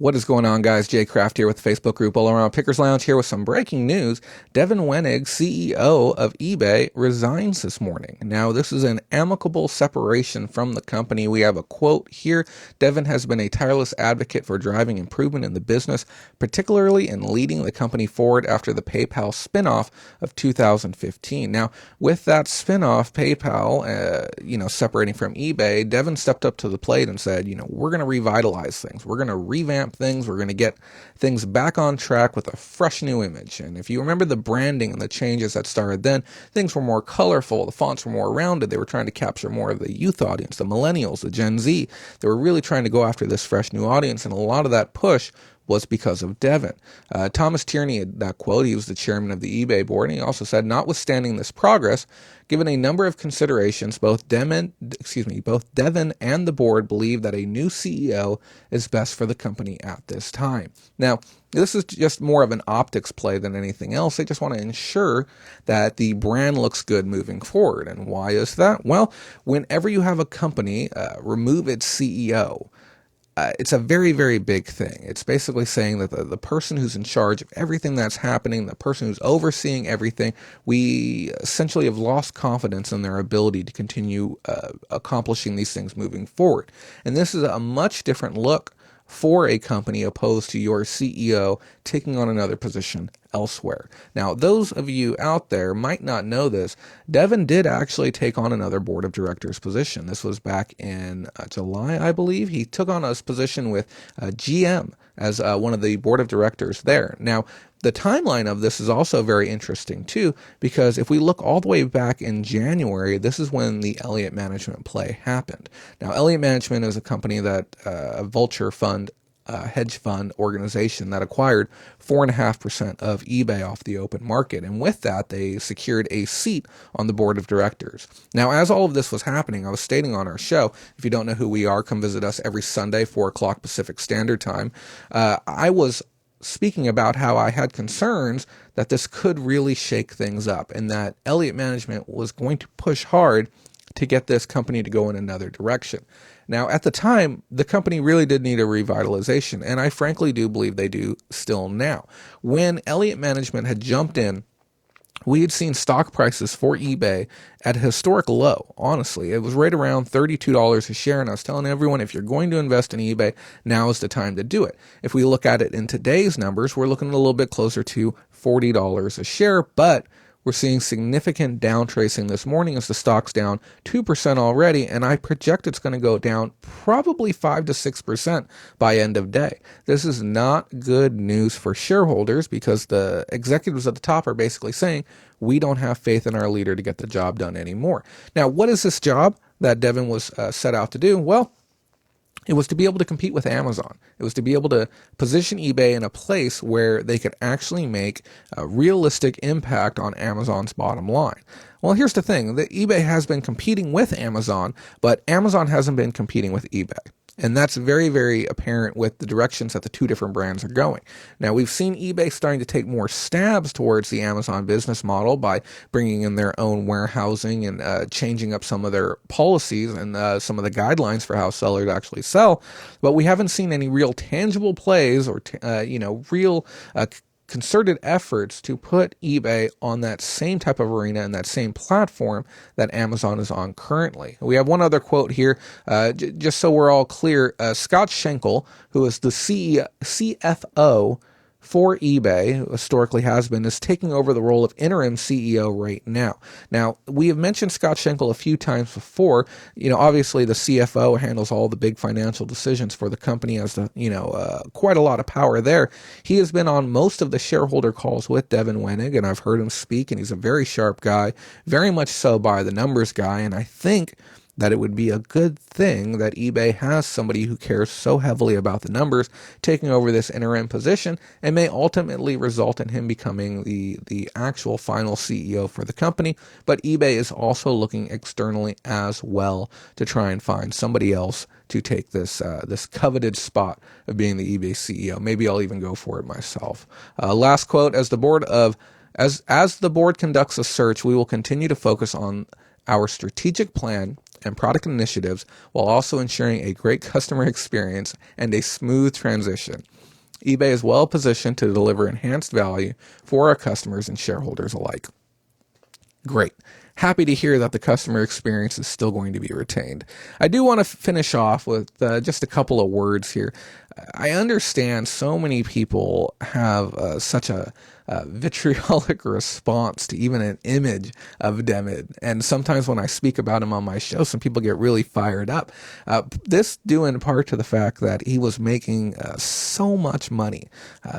What is going on, guys? Jay Kraft here with the Facebook group All Around Pickers Lounge here with some breaking news. Devin Wenig, CEO of eBay, resigns this morning. Now, this is an amicable separation from the company. We have a quote here. Devin has been a tireless advocate for driving improvement in the business, particularly in leading the company forward after the PayPal spinoff of 2015. Now, with that spinoff, PayPal, separating from eBay, Devin stepped up to the plate and said, we're going to revitalize things. We're going to revamp things. We're going to get things back on track with a fresh new image. And if you remember the branding and the changes that started then, things were more colorful. The fonts were more rounded. They were trying to capture more of the youth audience, the millennials, the Gen Z. They were really trying to go after this fresh new audience. And a lot of that push was because of Devin. Thomas Tierney had that quote. He was the chairman of the eBay board, and he also said, notwithstanding this progress, given a number of considerations, both Devin and the board believe that a new CEO is best for the company at this time. Now, this is just more of an optics play than anything else. They just want to ensure that the brand looks good moving forward. And why is that? Well, whenever you have a company remove its CEO, it's a very, very big thing. It's basically saying that the person who's in charge of everything that's happening, the person who's overseeing everything, we essentially have lost confidence in their ability to continue accomplishing these things moving forward. And this is a much different look for a company opposed to your CEO taking on another position elsewhere. Now, those of you out there might not know this. Devin did actually take on another board of directors position. This was back in July, I believe. He took on a position with GM as one of the board of directors there. Now, the timeline of this is also very interesting too, because if we look all the way back in January, this is when the Elliott Management play happened. Now, Elliott Management is a company that a vulture fund, hedge fund organization that acquired 4.5% of eBay off the open market. And with that, they secured a seat on the board of directors. Now, as all of this was happening, I was stating on our show, if you don't know who we are, come visit us every Sunday, 4 o'clock Pacific Standard Time. I was speaking about how I had concerns that this could really shake things up and that Elliott Management was going to push hard to get this company to go in another direction. Now, at the time, the company really did need a revitalization, and I frankly do believe they do still now. When Elliott Management had jumped in, we had seen stock prices for eBay at a historic low. Honestly, it was right around $32 a share. And I was telling everyone, if you're going to invest in eBay, now is the time to do it. If we look at it in today's numbers, we're looking a little bit closer to $40 a share, but we're seeing significant down tracing this morning as the stock's down 2% already, and I project it's going to go down probably 5 to 6% by end of day. This is not good news for shareholders because the executives at the top are basically saying, we don't have faith in our leader to get the job done anymore. Now, what is this job that Devin was set out to do? Well, it was to be able to compete with Amazon. It was to be able to position eBay in a place where they could actually make a realistic impact on Amazon's bottom line. Well, here's the thing. The eBay has been competing with Amazon, but Amazon hasn't been competing with eBay. And that's very, very apparent with the directions that the two different brands are going. Now, we've seen eBay starting to take more stabs towards the Amazon business model by bringing in their own warehousing and changing up some of their policies and some of the guidelines for how sellers actually sell. But we haven't seen any real tangible plays or, real concerted efforts to put eBay on that same type of arena and that same platform that Amazon is on currently. We have one other quote here, just so we're all clear. Scott Schenkel, who is the CFO for eBay, who historically has been, is taking over the role of interim CEO right now. Now, we have mentioned Scott Schenkel a few times before. Obviously the CFO handles all the big financial decisions for the company, has quite a lot of power there. He has been on most of the shareholder calls with Devin Wenig, and I've heard him speak, and he's a very sharp guy, very much so by the numbers guy, and I think that it would be a good thing that eBay has somebody who cares so heavily about the numbers taking over this interim position and may ultimately result in him becoming the actual final CEO for the company. But eBay is also looking externally as well to try and find somebody else to take this coveted spot of being the eBay CEO. Maybe I'll even go for it myself. Last quote, as the board conducts a search, we will continue to focus on our strategic plan, and product initiatives while also ensuring a great customer experience and a smooth transition. eBay is well positioned to deliver enhanced value for our customers and shareholders alike. Great. Happy to hear that the customer experience is still going to be retained. I do want to finish off with just a couple of words here. I understand so many people have such a vitriolic response to even an image of Devin. And sometimes when I speak about him on my show, some people get really fired up. This due in part to the fact that he was making so much money.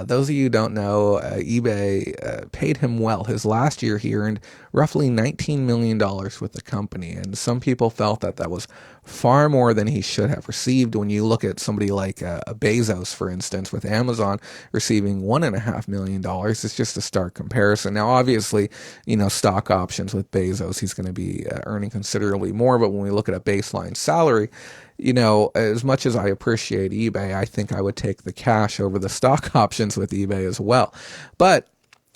Those of you who don't know, eBay paid him well. His last year he earned roughly $19 million with the company. And some people felt that that was far more than he should have received. When you look at somebody like Bezos, for instance, with Amazon receiving $1.5 million, it's just a stark comparison. Now, obviously, stock options with Bezos, he's going to be earning considerably more. But when we look at a baseline salary, as much as I appreciate eBay, I think I would take the cash over the stock options with eBay as well. But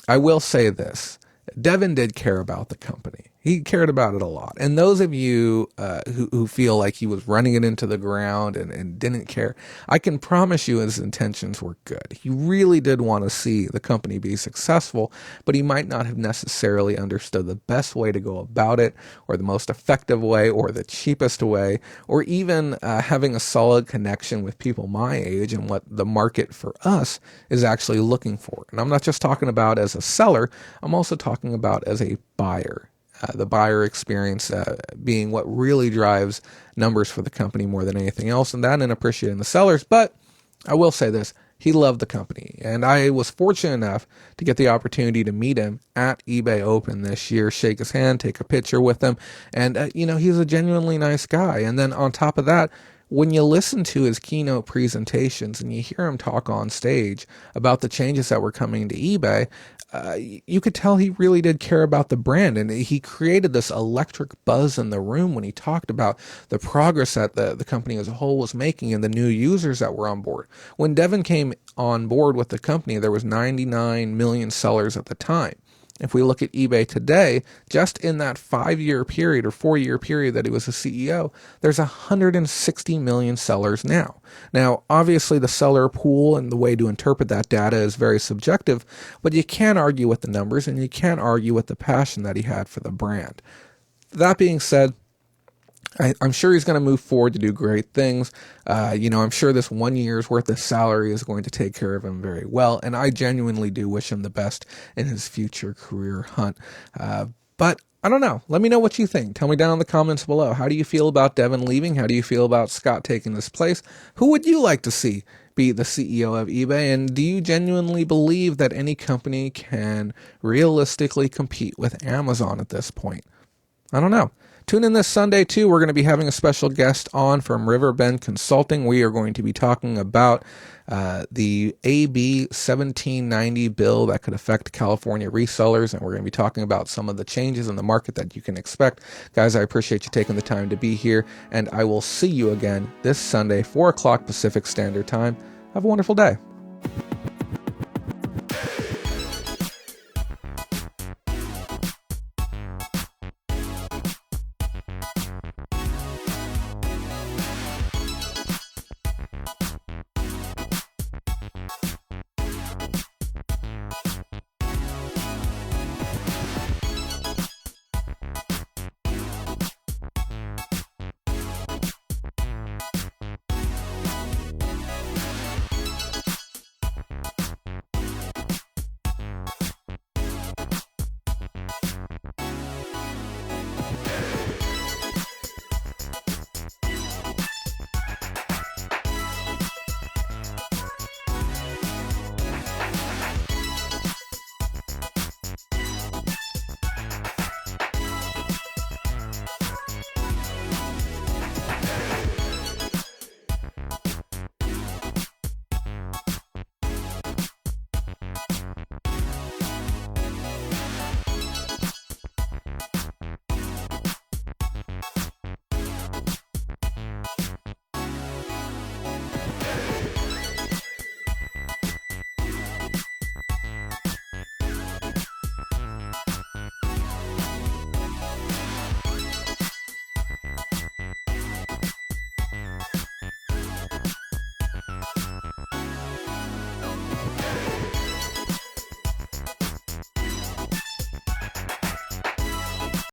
I will say this. Devin did care about the company. He cared about it a lot. And those of you who feel like he was running it into the ground and didn't care, I can promise you his intentions were good. He really did want to see the company be successful, but he might not have necessarily understood the best way to go about it, or the most effective way, or the cheapest way, or even having a solid connection with people my age and what the market for us is actually looking for. And I'm not just talking about as a seller, I'm also talking about as a buyer. The buyer experience being what really drives numbers for the company more than anything else, and that in appreciating the sellers. But I will say this, he loved the company, and I was fortunate enough to get the opportunity to meet him at eBay Open this year, shake his hand, take a picture with him, and he's a genuinely nice guy. And then on top of that, when you listen to his keynote presentations and you hear him talk on stage about the changes that were coming to eBay, you could tell he really did care about the brand, and he created this electric buzz in the room when he talked about the progress that the company as a whole was making and the new users that were on board. When Devin came on board with the company, there was 99 million sellers at the time. If we look at eBay today, just in that 5-year period or 4-year period that he was a CEO, there's 160 million sellers now. Now, obviously the seller pool and the way to interpret that data is very subjective, but you can't argue with the numbers and you can't argue with the passion that he had for the brand. That being said, I'm sure he's going to move forward to do great things. I'm sure this 1 year's worth of salary is going to take care of him very well. And I genuinely do wish him the best in his future career hunt. But I don't know. Let me know what you think. Tell me down in the comments below. How do you feel about Devin leaving? How do you feel about Scott taking this place? Who would you like to see be the CEO of eBay? And do you genuinely believe that any company can realistically compete with Amazon at this point? I don't know. Tune in this Sunday, too. We're going to be having a special guest on from Riverbend Consulting. We are going to be talking about the AB 1790 bill that could affect California resellers, and we're going to be talking about some of the changes in the market that you can expect. Guys, I appreciate you taking the time to be here, and I will see you again this Sunday, 4 o'clock Pacific Standard Time. Have a wonderful day.